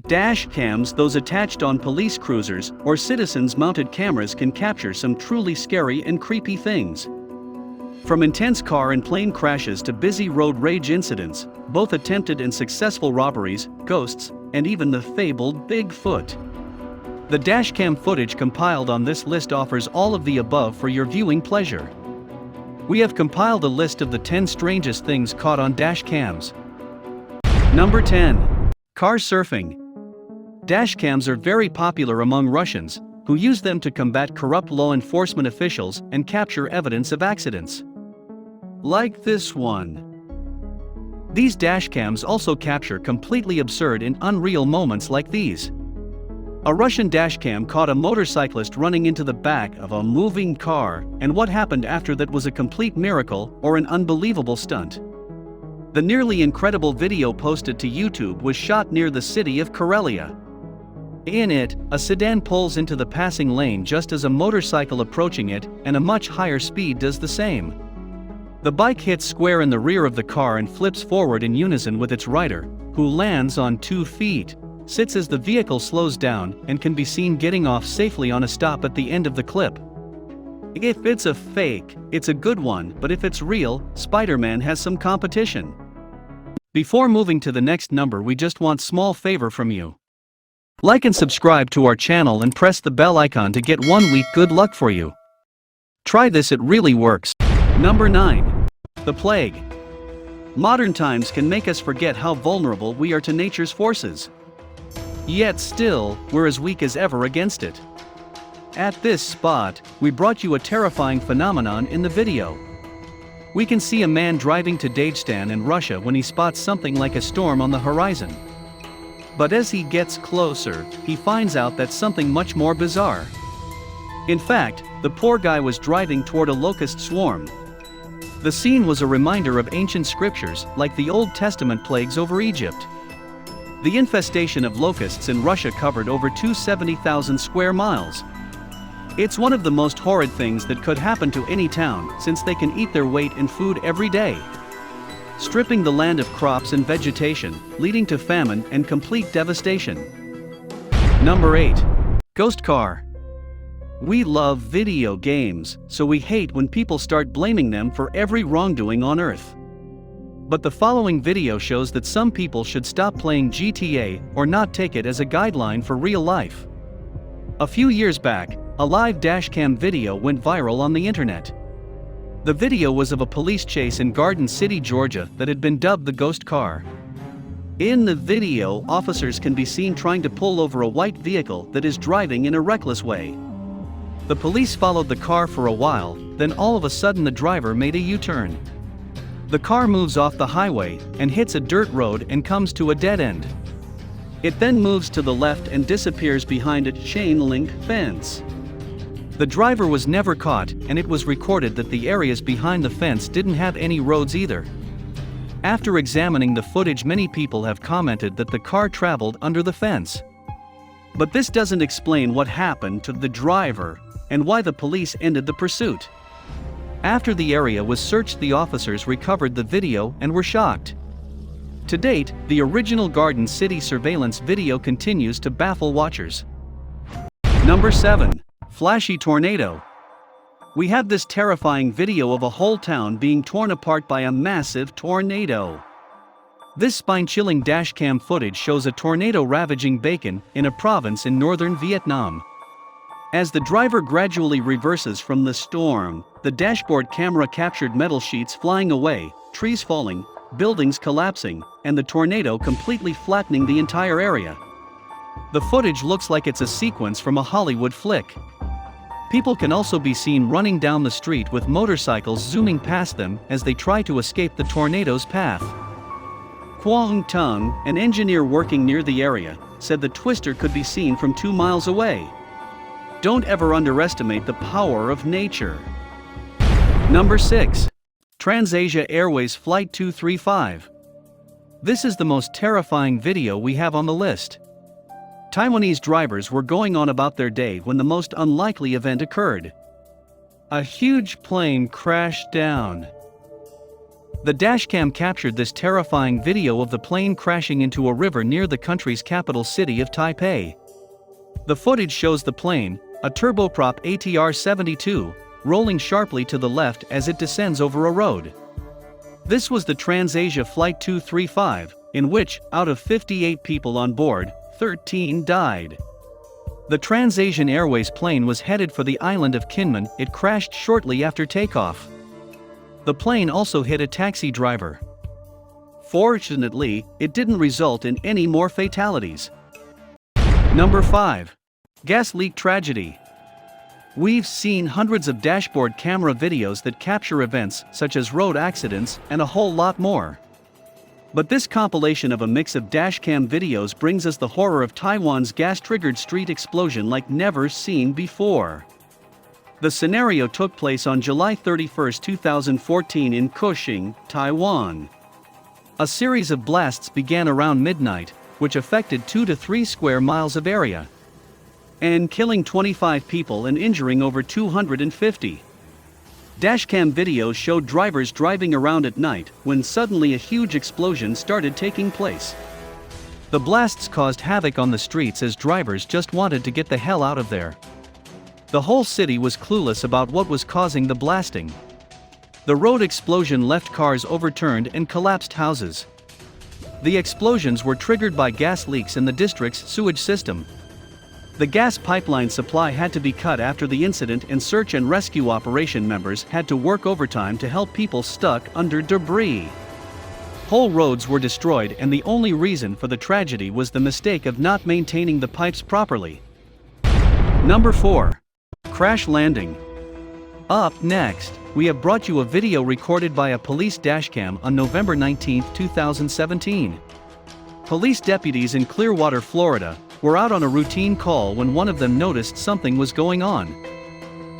Dashcams, those attached on police cruisers or citizens-mounted cameras, can capture some truly scary and creepy things. From intense car and plane crashes to busy road rage incidents, both attempted and successful robberies, ghosts, and even the fabled Bigfoot. The dashcam footage compiled on this list offers all of the above for your viewing pleasure. We have compiled a list of the 10 strangest things caught on dashcams. Number 10. Car surfing. Dashcams are very popular among Russians, who use them to combat corrupt law enforcement officials and capture evidence of accidents. Like this one. These dashcams also capture completely absurd and unreal moments like these. A Russian dashcam caught a motorcyclist running into the back of a moving car, and what happened after that was a complete miracle or an unbelievable stunt. The nearly incredible video posted to YouTube was shot near the city of Corellia. In it, a sedan pulls into the passing lane just as a motorcycle approaching it, and a much higher speed does the same. The bike hits square in the rear of the car and flips forward in unison with its rider, who lands on 2 feet, sits as the vehicle slows down, and can be seen getting off safely on a stop at the end of the clip. If it's a fake, it's a good one, but if it's real, Spider-Man has some competition. Before moving to the next number, we just want small favor from you. Like and subscribe to our channel and press the bell icon to get 1 week good luck for you. Try this, it really works. Number 9. The plague. Modern times can make us forget how vulnerable we are to nature's forces. Yet still, we're as weak as ever against it. At this spot, we brought you a terrifying phenomenon in the video. We can see a man driving to Dagestan in Russia when he spots something like a storm on the horizon. But as he gets closer, he finds out that's something much more bizarre. In fact, the poor guy was driving toward a locust swarm. The scene was a reminder of ancient scriptures, like the Old Testament plagues over Egypt. The infestation of locusts in Russia covered over 270,000 square miles. It's one of the most horrid things that could happen to any town, since they can eat their weight in food every day, stripping the land of crops and vegetation, leading to famine and complete devastation. Number 8. Ghost car. We love video games, so we hate when people start blaming them for every wrongdoing on Earth. But the following video shows that some people should stop playing GTA or not take it as a guideline for real life. A few years back, a live dashcam video went viral on the internet. The video was of a police chase in Garden City, Georgia that had been dubbed the ghost car. In the video, officers can be seen trying to pull over a white vehicle that is driving in a reckless way. The police followed the car for a while, then all of a sudden the driver made a U-turn. The car moves off the highway and hits a dirt road and comes to a dead end. It then moves to the left and disappears behind a chain-link fence. The driver was never caught, and it was recorded that the areas behind the fence didn't have any roads either. After examining the footage, many people have commented that the car traveled under the fence. But this doesn't explain what happened to the driver and why the police ended the pursuit. After the area was searched, the officers recovered the video and were shocked. To date, the original Garden City surveillance video continues to baffle watchers. Number 7. Flashy tornado. We have this terrifying video of a whole town being torn apart by a massive tornado. This spine-chilling dashcam footage shows a tornado ravaging Bacon in a province in northern Vietnam. As the driver gradually reverses from the storm, the dashboard camera captured metal sheets flying away, trees falling, buildings collapsing, and the tornado completely flattening the entire area. The footage looks like it's a sequence from a Hollywood flick. People can also be seen running down the street with motorcycles zooming past them as they try to escape the tornado's path. Quang Tung, an engineer working near the area, said the twister could be seen from 2 miles away. Don't ever underestimate the power of nature. Number 6. TransAsia Airways Flight 235. This is the most terrifying video we have on the list. Taiwanese drivers were going on about their day when the most unlikely event occurred. A huge plane crashed down. The dashcam captured this terrifying video of the plane crashing into a river near the country's capital city of Taipei. The footage shows the plane, a turboprop ATR-72, rolling sharply to the left as it descends over a road. This was the TransAsia Flight 235, in which, out of 58 people on board, 13 died. The TransAsian Airways plane was headed for the island of Kinmen. It crashed shortly after takeoff. The plane also hit a taxi driver. Fortunately, it didn't result in any more fatalities. Number 5. Gas leak tragedy. We've seen hundreds of dashboard camera videos that capture events such as road accidents and a whole lot more. But this compilation of a mix of dashcam videos brings us the horror of Taiwan's gas-triggered street explosion like never seen before. The scenario took place on July 31, 2014 in Kuching, Taiwan. A series of blasts began around midnight, which affected 2 to 3 square miles of area, and killing 25 people and injuring over 250. Dashcam videos showed drivers driving around at night when suddenly a huge explosion started taking place. The blasts caused havoc on the streets as drivers just wanted to get the hell out of there. The whole city was clueless about what was causing the blasting. The road explosion left cars overturned and collapsed houses. The explosions were triggered by gas leaks in the district's sewage system. The gas pipeline supply had to be cut after the incident, and search and rescue operation members had to work overtime to help people stuck under debris. Whole roads were destroyed, and the only reason for the tragedy was the mistake of not maintaining the pipes properly. Number 4. Crash landing. Up next, we have brought you a video recorded by a police dashcam on November 19, 2017. Police deputies in Clearwater, Florida, were out on a routine call when one of them noticed something was going on.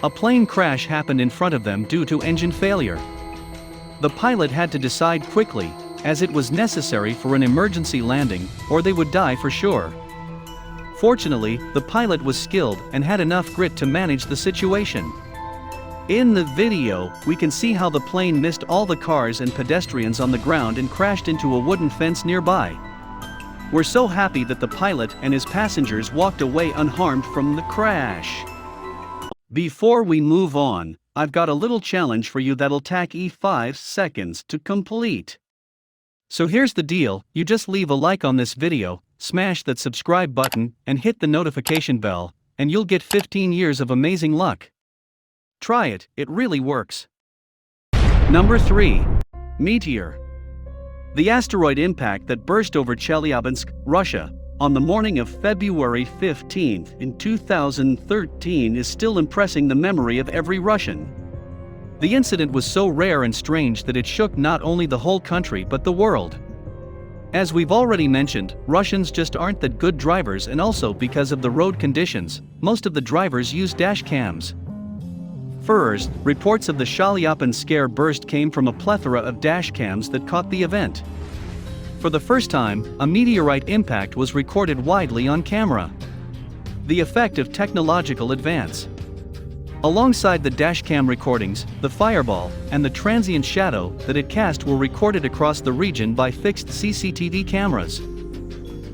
A plane crash happened in front of them due to engine failure. The pilot had to decide quickly, as it was necessary for an emergency landing, or they would die for sure. Fortunately, the pilot was skilled and had enough grit to manage the situation. In the video, we can see how the plane missed all the cars and pedestrians on the ground and crashed into a wooden fence nearby. We're so happy that the pilot and his passengers walked away unharmed from the crash. Before we move on, I've got a little challenge for you that'll take 5 seconds to complete. So here's the deal: you just leave a like on this video, smash that subscribe button, and hit the notification bell, and you'll get 15 years of amazing luck. Try it, it really works. Number 3. Meteor. The asteroid impact that burst over Chelyabinsk, Russia, on the morning of February 15 in 2013 is still impressing the memory of every Russian. The incident was so rare and strange that it shook not only the whole country but the world. As we've already mentioned, Russians just aren't that good drivers, and also because of the road conditions, most of the drivers use dashcams. First, reports of the Chelyabinsk scare burst came from a plethora of dashcams that caught the event. For the first time, a meteorite impact was recorded widely on camera. The effect of technological advance. Alongside the dashcam recordings, the fireball and the transient shadow that it cast were recorded across the region by fixed CCTV cameras.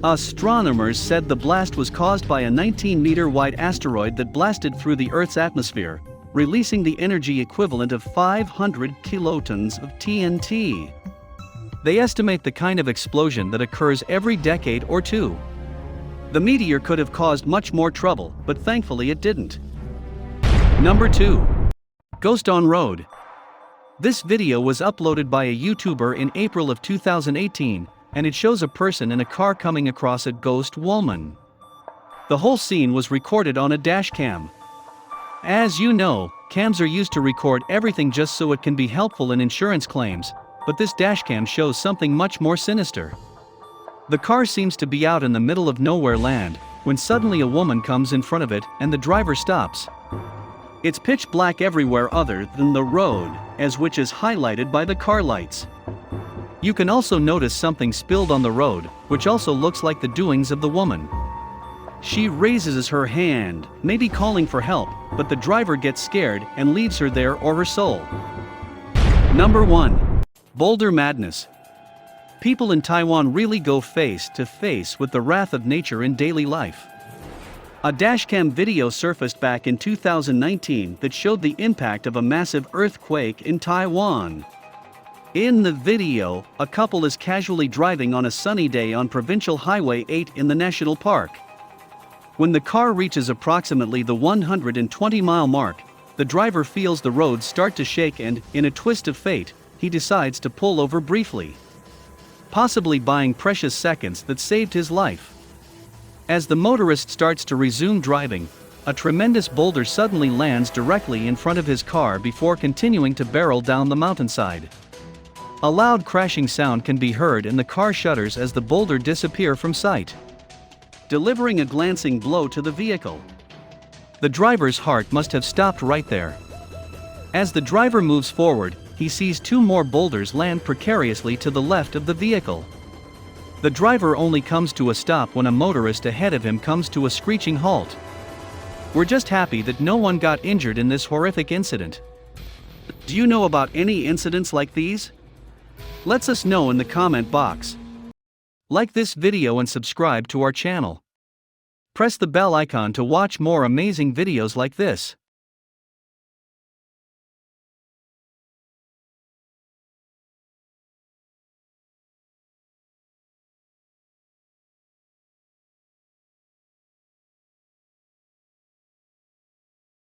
Astronomers said the blast was caused by a 19-meter-wide asteroid that blasted through the Earth's atmosphere, releasing the energy equivalent of 500 kilotons of TNT. They estimate the kind of explosion that occurs every decade or two. The meteor could have caused much more trouble, but thankfully it didn't. Number 2. Ghost on Road. This video was uploaded by a YouTuber in April of 2018, and it shows a person in a car coming across a ghost woman. The whole scene was recorded on a dashcam. As you know, cams are used to record everything just so it can be helpful in insurance claims, but this dashcam shows something much more sinister. The car seems to be out in the middle of nowhere land, when suddenly a woman comes in front of it and the driver stops. It's pitch black everywhere other than the road, which is highlighted by the car lights. You can also notice something spilled on the road, which also looks like the doings of the woman. She raises her hand, maybe calling for help, but the driver gets scared and leaves her there or her soul. Number 1. Boulder Madness. People in Taiwan really go face to face with the wrath of nature in daily life. A dashcam video surfaced back in 2019 that showed the impact of a massive earthquake in Taiwan. In the video, a couple is casually driving on a sunny day on Provincial Highway 8 in the national park. When the car reaches approximately the 120-mile mark, the driver feels the road start to shake and, in a twist of fate, he decides to pull over briefly, possibly buying precious seconds that saved his life. As the motorist starts to resume driving, a tremendous boulder suddenly lands directly in front of his car before continuing to barrel down the mountainside. A loud crashing sound can be heard and the car shudders as the boulder disappears from sight, delivering a glancing blow to the vehicle. The driver's heart must have stopped right there. As the driver moves forward, he sees two more boulders land precariously to the left of the vehicle. The driver only comes to a stop when a motorist ahead of him comes to a screeching halt. We're just happy that no one got injured in this horrific incident. Do you know about any incidents like these? Let us know in the comment box. Like this video and subscribe to our channel. Press the bell icon to watch more amazing videos like this.